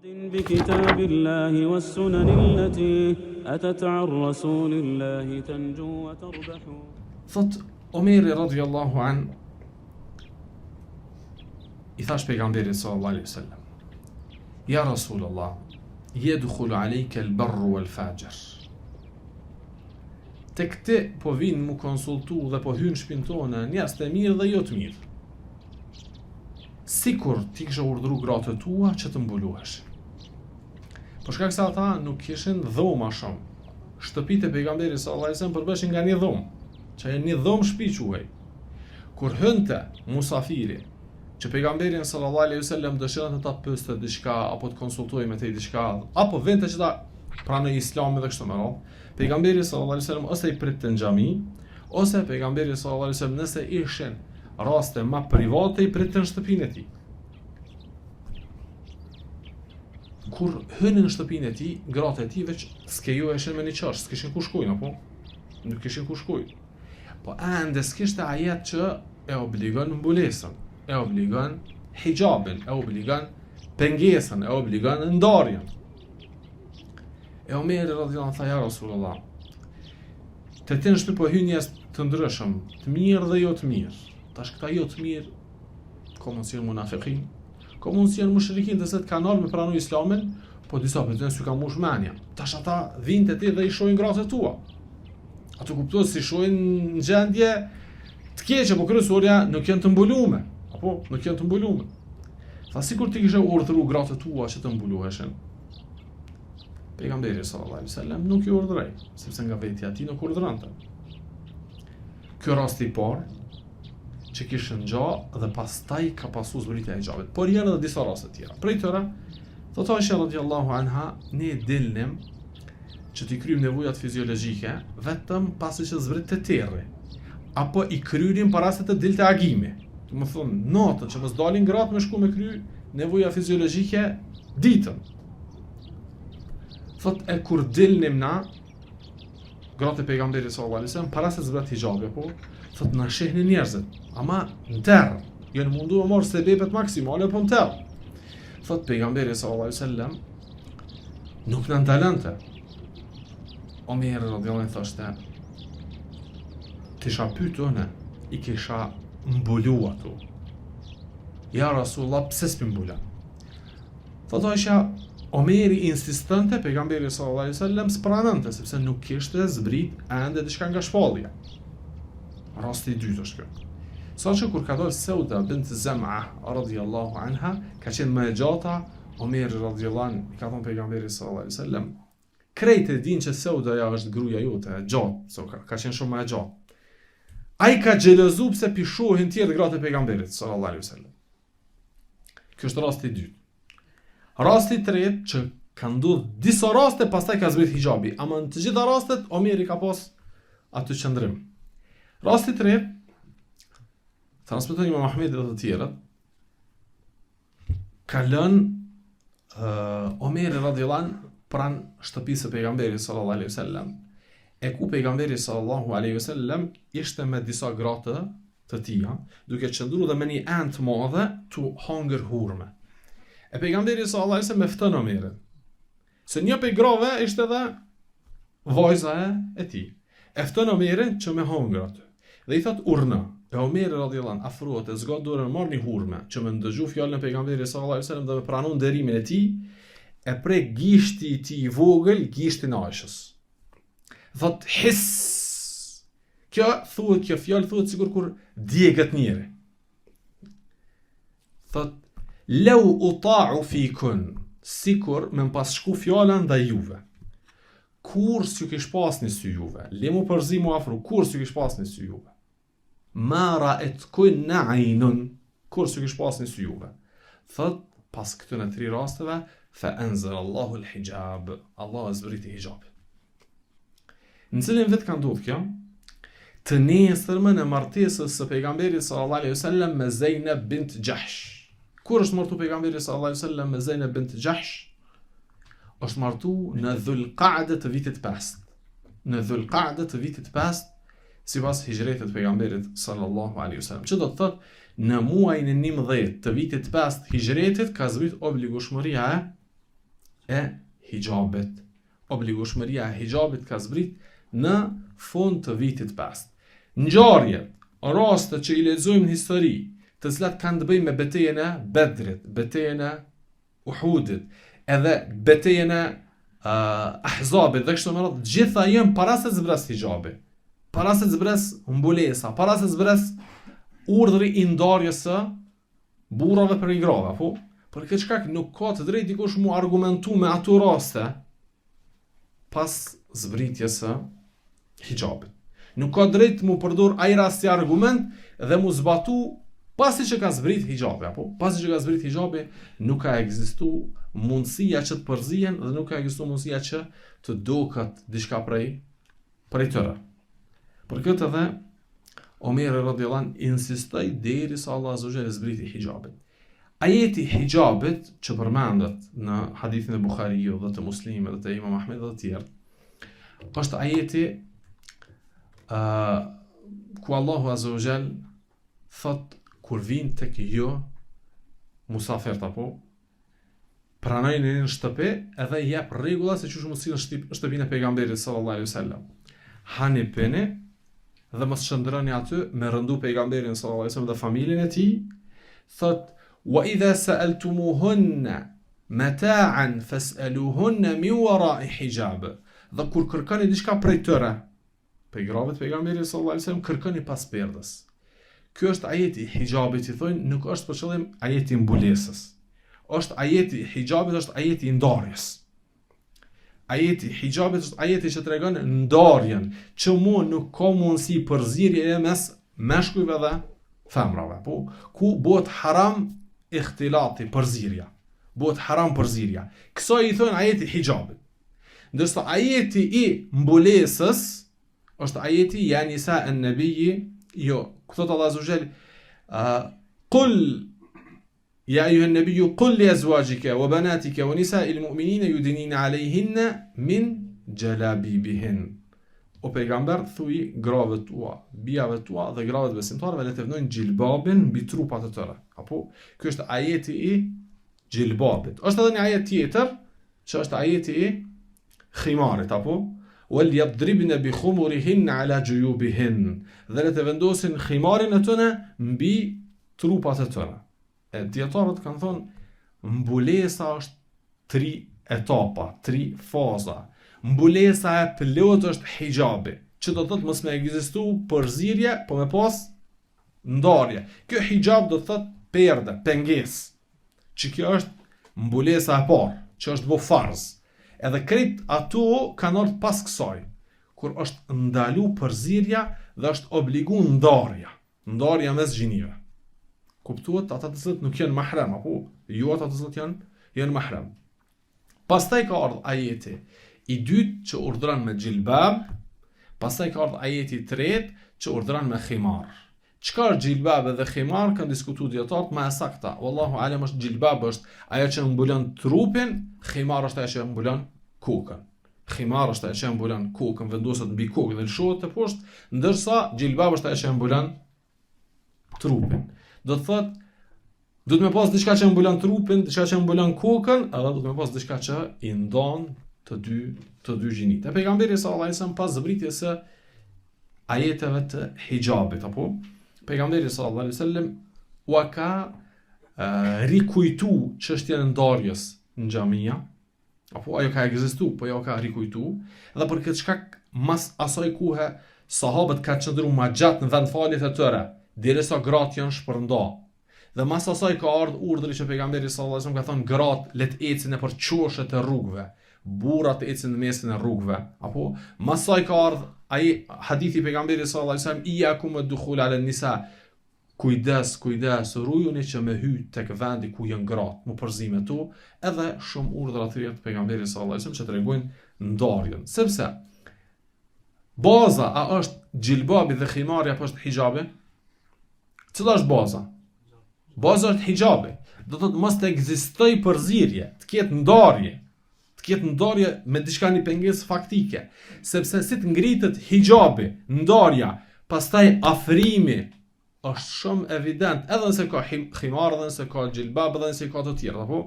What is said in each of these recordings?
بكتاب الله والسنن التي أتت عن رسول الله تنجو وتربح. Thot Omeri radhiyallahu an I thash pejgamberit sallallahu alaihi wasallam: Ja Rasulullah, yadkhulu alayka al-barr wal-fajr. Tek ti po vinë mu konsultu dhe po hynë shpinë tone njerëz të mirë dhe jo të mirë. Sikur ti kishe urdhëruar gratë tua që të mbuluhesh. Por shkak se ata nuk kishin dhoma shumë. Shtëpitë e pejgamberit sallallahu alaihi wasallam përbeshin nga një dhomë, që një dhomë shtëpi quhej. Kur hynte musafiri, që pejgamberi sallallahu alaihi wasallam dëshironte ta pyeste diçka apo të konsultojë me te diçka, apo vente që ta pranoi Islamin dhe kështu me radhë, pejgamberi sallallahu alaihi wasallam ose I pritte në xhami, ose pejgamberi sallallahu alaihi wasallam nëse ishin raste më private I pritte në shtëpinë e tij. Kur hynin në shtëpinë e tij, gratë e tij veç skejoheshin me një çarsh, s'kishin ku shkojnë apo? Nuk kishin ku shkojnë. Po ende s'kishte ajet që e obligon mbulesën, e obligon hijabin, e obligon pengesën, e obligon ndarjen. E Omeri radhiyallahu anhu ja Rasulullah, të ti në shtëpi po hyn njerëz të ndryshëm, të mirë dhe jo të mirë. Tash këta jo të mirë, ka mundsi janë munafiqin, ka mundsi janë mushrikin të se të kanë ardhur me pranoj Islamin, po disa për të sy ka mush mendja. Tash ata vinë te ti dhe I shohin gratë tua. Ato kuptohet si shohin në gjendje të keqe, po kryesorja nuk janë të mbulume, apo nuk janë të mbulume. Tha sikur ti kishe urdhëruar gratë tua që të mbuluheshin. Pejgamberi sallallahu alaihi wasallam nuk I urdhëroi, sepse nga vetja e tij nuk urdhëronte. Ky rast I parë që kishën gjallë dhe pastaj ka pasu zbritja e xhabit. Por janë edhe disa raste tjera. Prej tëra, thot Aisha radhiyallahu anha, ne dilnim që t'i kryjmë nevojat fiziologjike vetëm pasi që zbrit të terri, apo I kryjnim para se të dilte agimi. Do të thonë, natën që mos dalin gratë me shku me kryj nevoja fiziologjike ditën. Thot e kur dilnim na, gratë e pejgamberit sallallahu alaihi wasallam, para se zbret hijabi, apo thot na shehnin njerëzit, ama në terr, janë munduar marrë sebepet maksimale apo në terr. Thot pejgamberi sallallahu alaihi wasallam nuk na ndalante. Omeri radhiyallahu anhu thoshte: Kisha pyetur ne, I kisha mbulu ato. Ja Rasulullah, pse s'pi mbula? Thot Aisha, Omeri insistante, pejgamberi sallallahu alaihi wasallam s'pranonte sepse nuk kishte zbrit ende diçka nga shpallja. Rasti I dytë është kjo. Saqë kur ka dalë Sauda bint Zam'a radhiyallahu anha, ka qenë më e gjata, Omeri radhiyallahu anhu I ka thonë pejgamberit sallallahu alaihi wasallam: Krejt e din që Sauda ja është gruaja jote e gjatë, so ka qenë shumë më e gjatë. Ai ka xhelozu pse pishohin tjerë gratë e pejgamberit sallallahu alaihi wasallam. Ky është rasti I dytë. Rasti I tretë që ka ndodhur disa raste pastaj ka zbrit hijabi, ama në të gjitha rastet Omeri ka pas aty qëndrim. Rasti I tretë, transmeton Imam Ahmedi dhe të tjerët, ka lënë Omeri radhiyallahu anhu pranë shtëpisë së pejgamberit sallallahu alaihi wasallam, e ku pejgamberi sallallahu alaihi wasallam ishte me disa gratë të tija, duke qëndruar dhe me një anë të madhe tu hangër hurme. E pejgamberi sallallahu alaihi wasallam e fton Omerin. Se një prej grave ishte edhe vajza e tij. E fton Omerin që me hangër aty. Dhe I thot urna. E Omeri radhiyallahu anhu afrohet e zgjat dorën marr një hurme që më ndëgju fjalën e pejgamberit sallallahu alaihi wasallam dhe me pranon nderimin e tij, e prek gishti I tij I vogël, gishtin e Aishës. Thot his. Kjo fjalë thuhet sikur kur djegët njëri. Thot lau uta'u fikun, sikur me pas shku fjala ndaj juve. Kur s'ju kish pasni sy juve, le mu përzi mu afru, kur s'ju kish pasni sy juve. Ma ra'atkunna aynun, kur s'ju kish pasni sy juve. Thot pas këtyre 3 rasteve, fa anzala Allahu al-hijab, Allah e zbriti hijab. Në cilin vetë ka ndodhur kjo? Të nesërmën e martesës së pejgamberit sallallahu alaihi wasallam me Zainab bint Jahsh. Kur është martu pejgamberi sallallahu alaihi wasallam me Zainab bint Jahsh? Është martu në Dhulqa'da të vitit 5. Në Dhulqa'da të vitit 5, sipas hijretit të pejgamberit sallallahu alaihi wasallam. Që do të thotë në muajin e 11 të vitit 5 hijretit ka zbrit obligueshmëria e e hijabit. Obligueshmëria e hijabit ka zbrit në fund të vitit 5. Ngjarjet, raste që i lexojmë në histori, të cilat kanë të bëjnë me betejën e Bedrit, betejën e Uhudit, edhe betejën e Ahzabit dhe kështu me radhë, gjitha janë para se zbres hijabi, para se zbres mbulesa, para se zbres urdhri i ndarjes së burrave për i grave, apo? Për këtë shkak nuk ka të drejtë dikush mu argumentu me ato raste pas zbritjes së hijabit. Nuk ka drejtë mu përdor ai rast si argument dhe mu zbatu pasi që ka zbrit hijabi, apo pasi që ka zbrit hijabi nuk ka ekzistuar mundësia që të përzihen dhe nuk ka ekzistuar mundësia që të duket diçka prej tyre. Për këtë edhe Omeri radhiyallahu anhu insistoi derisa Allah azza wa jalla zbriti hijabin. Ajeti hijabit që përmendet në hadithin e Buhariut dhe të Muslimit dhe të Imam Ahmed dhe të tjerë, është ajeti ku Allahu azza wa jall thot kur vin tek ju musafirët apo pranojnë në shtëpi edhe i jep rregulla se çu mos sillen në shtëpinë e pejgamberit sallallahu alaihi wasallam. Hani pene dhe mos shndroni aty me rëndu pejgamberin sallallahu alaihi wasallam dhe familjen e tij, thot wa idha sa'altumuhunna mata'an fas'aluhunna min wara'i hijab. Dhe kur kërkoni diçka prej tyre, pejgamberit sallallahu alaihi wasallam kërkoni pas perdës. Ky është ajeti i hijabit, i thonë, nuk është për qëllim ajeti i mbulesës. Është ajeti i hijabit, është ajeti i ndarjes. Ajeti i hijabit është ajeti që tregon ndarjen, që nuk ka mundësi përzierje mes meshkujve dhe femrave, po ku bëhet haram ikhtilati, përzierja. Bëhet haram përzierja. Kësaj i thonë ajeti i hijabit. Ndërsa ajeti i mbulesës është ajeti ja nisa an-nabiyyi, jo, thot Allah azza wa jall, qul ya ayuha an-nabiyyu qul li azwajika wa banatika wa nisa'il mu'minina yudnina 'alayhinna min jalabibihin. O pejgamber, thuaj grave tua, bijave tua dhe grave të besimtarëve le të vënojnë xhilbabin mbi trupat e tyre. Apo ky është ajeti i xhilbabit. Është edhe një ajet tjetër që është ajeti i khimarit, apo wal yadribna bi khumurihin ala juyubihin. Dhe le të vendosin khimarin e tyre mbi trupat e tyre. E dietarët kanë thonë mbulesa është 3 etapa, 3 faza. Mbulesa e plot është hijabi, që do të thotë mos me ekzistu përzierje, po me pas ndarje. Kjo hijab do të thotë perde, pengesë. Që kjo është mbulesa e parë, që është bo farz. Edhe krejt ato kanë ardhur pas kësaj, kur është ndalu përzierja dhe është obligu ndarja mes gjinive. Kuptuat ata të cilët nuk janë mahram, apo jo ata të cilët janë mahram. Pastaj ka ardhur ajeti i dytë që urdhëron me xhilbab, pastaj ka ardhur ajeti i tretë që urdhëron me khimar. Çka është xhilbab dhe khimar kanë diskutuar dietarët më saktë. Wallahu alem, është xhilbab është ajo që mbulon trupin, khimar është ajo që mbulon kokën. Khimar është ajo që mbulon kokën, vendoset mbi kokë dhe lëshohet të poshtë, ndërsa xhilbab është ajo që mbulon trupin. Do të thotë, do të më pas diçka që mbulon trupin, diçka që mbulon kokën, edhe do të më pas diçka që i ndon të dy gjinit. E pejgamberi sallallahu alajhi wasallam pas zbritjes së ajeteve të hijabit, apo pejgamberi sallallahu alajhi wasallam u ka rikujtu çështjen e ndarjes në xhamia, apo ajo ka ekzistuar, po ajo ka rikujtu, dhe për këtë shkak mas asaj kohe sahabët kanë qëndruar më gjatë në vendfaljet e tyre, derisa gratë janë shpërnda. Dhe mas asaj ka ardhur urdhri që pejgamberi sallallahu alajhi wasallam ka thënë gratë le të ecin nëpër qoshet e rrugëve, burrat të ecin në mesin e rrugëve, apo mas asaj ka ardhur ai hadithi pejgamberit sallallahu alajhi wasallam iyakum ad-dukhul ala an-nisa. Kujdes, rujuni që me hy tek vendi ku janë gratë, mu përzime tu, edhe shumë urdhra të tjera të pejgamberit sallallahu alajhi wasallam që tregojnë ndarjen. Sepse baza a është xhilbabi dhe khimari apo është hijabi? Cila është baza? Baza është hijabi. Do të thotë mos të ekzistojë përzierje, të ketë ndarje me diçka një pengesë faktike, sepse si të ngritet hijabi, ndarja, pastaj afrimi është shumë evident, edhe nëse ka khimar, edhe nëse ka xhilbab, edhe nëse ka të tjerë, apo?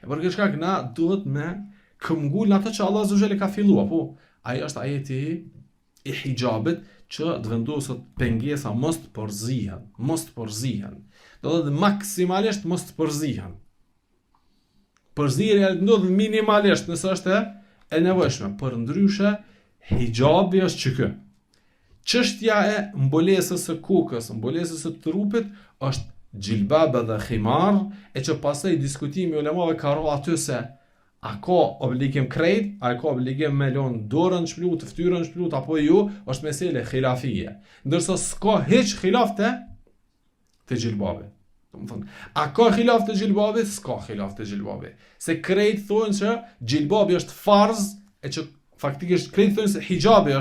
E për këtë shkak na duhet me këmbgul në atë që Allah Azza wa Jalla ka filluar, po ai është ajeti i hijabit që të vendoset pengesa mos të përzihen. Do të thotë maksimalisht mos të përzihen. Përzierja ndodh minimalisht nëse është e nevojshme. Përndryshe hijabi është çka. Çështja e mbulesës së kokës, mbulesës së trupit është xhilbab dhe khimar, e që pastaj diskutimi i ulemave ka rënë aty se a ka obligim krejt, a ka obligim me lënë dorën shplut, fytyrën shplut apo jo, është mesele khilafie. Ndërsa s'ka hiç khilaf te xhilbabi. Domethënë, a ka khilaf te xhilbabi? S'ka khilaf te xhilbabi. Se krejt thonë se xhilbabi është farz, e që faktikisht krejt thonë se hijabi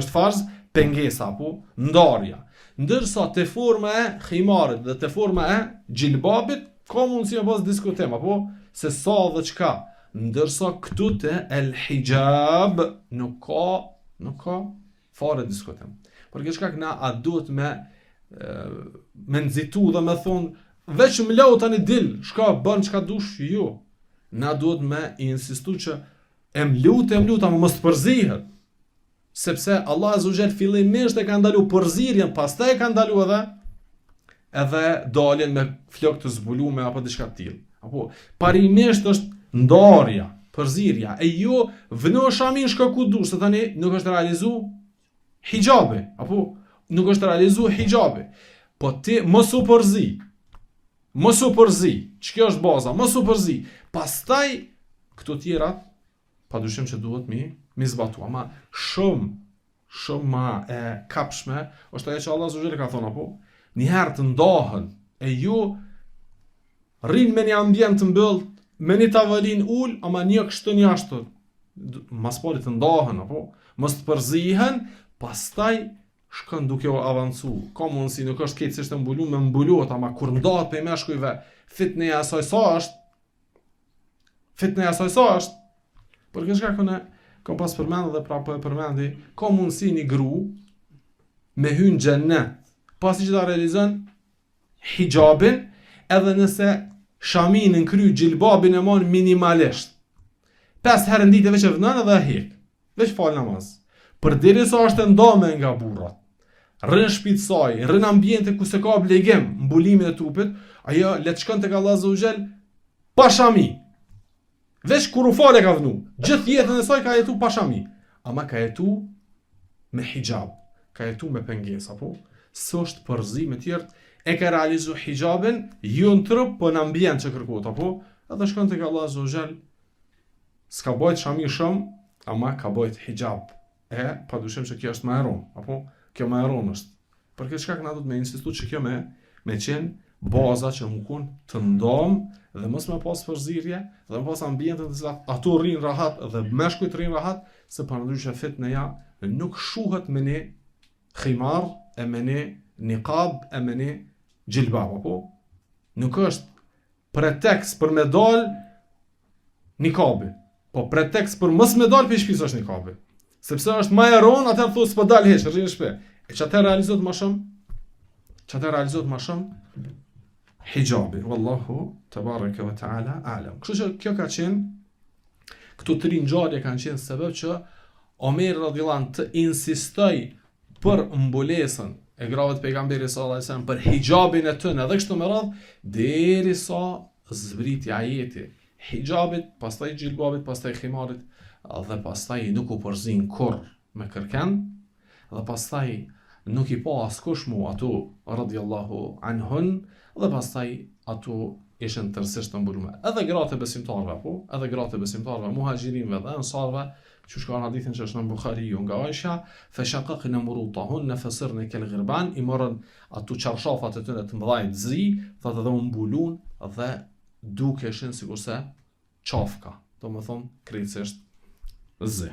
është farz, pengesa apo ndarja. Ndërsa te forma e khimarit dhe te forma e xhilbabit ka mundësi me pas diskutim apo se sa dhe çka. Ndërsa këtu te el hijab nuk ka fare diskutim. Për këtë shkak na a duhet me nxitu dhe me thonë veç më lau tani dil, shka bën çka dush, jo. Na duhet me insistu që e mlut ama mos të përzihet. Sepse Allah Azza wa Jalla fillimisht e ka ndalu përzirjen, pastaj e ka ndalu edhe daljen me flokë të zbulume apo diçka të tillë. Apo parimisht është ndarja, përzirja, e jo vëno shamin shka ku dush, se tani nuk është realizu hijabi, apo nuk është realizu hijabi. Po ti mos u përzi, që kjo është baza, mos u përzi. Pastaj këto tjerat padyshim që duhet mi zbatu, ama shumë ma e kapshme është ajo që Allah Azza wa Jalla ka thonë, apo njëherë të ndahen, e ju rrin me një ambient të mbyllt, me një tavolin ul, ama një kështu një ashtu, mas pari të ndahen, apo mos të përzihen, pastaj shkon duke u avancu. Ka mundësi, nuk është keqësisht e mbuluar, me mbulohet, ama kur ndahet pe meshkujve, fitneja asaj sa është. Për këtë shkak kam pas përmend dhe pra po e përmendi, ka mundësi një gru me hyrë në xhennet, pasi që ta realizon hijabin, edhe nëse shamin në kry xhilbabin e mon minimalisht. 5 herë në ditë veç e vënon edhe e hek. Veç fal namaz. Përderisa është ndame nga burrat. Rën shtëpi të saj, rën ambiente ku se ka obligim mbulimin e trupit, ajo le të shkon tek Allah Azza wa Jall pa shami. Veç kur u fale ka vënu, gjithë jetën e saj ka jetu pa shami, ama ka jetu me hijab, ka jetu me pengesa, apo së është përzi me tjertë, e ka realizu hijabin, jo në trup, po në ambient që kërkot, apo edhe shkon të ka Allah Azza wa Jall, s'ka bajt shami shumë, ama ka bajt hijab, pa dushim që kjo është ma eron, apo kjo ma eron është. Për këtë shkak na du të me insistu që kjo me qenë baza që më kun të ndom dhe mos me pas përzirje dhe me pas ambientet të cilat ato rrin rahat dhe meshkujt rrin rahat, se përndryshe fitneja nuk shuhet me një khimar, e me një niqab, e me një xhilbab, apo nuk është pretekst për me dal niqabi, po pretekst për mos me dal për shpis është niqabi, sepse është ma eron, atër thu s'po dal heq, rrin shpe, e që atër realizot ma shumë hijabi, wallahu tabaraka wa taala a'lam. Kështu që kjo ka qenë, këto 3 ngjarje kanë qenë sebeb që Omer radhiyallahu anhu të insistoj për mbulesën e grave të pejgamberit sallallahu alajhi wasallam, për hijabin e tyre, edhe kështu me radh, derisa zbriti ajeti hijabit, pastaj xhilbabit, pastaj khimarit, dhe pastaj nuk u përzin kurr me kërken, dhe pastaj nuk i pa askush mu ato radhiyallahu anhun, dhe pastaj ato ishin tërësisht të mbulume. Edhe gratë e besimtarve, po, edhe gratë e besimtarve, muhaxhirinëve dhe ansarve, që shka në hadithin që është në Bukhariu nga Aisha, feshakakën e murutahun në fesër në kel ghirban, i morën ato qarshafat e tyre të mëdhajt zi, dhe të dhe mbulun dhe dukeshin sikurse qafka, do më thonë krejtësisht zi.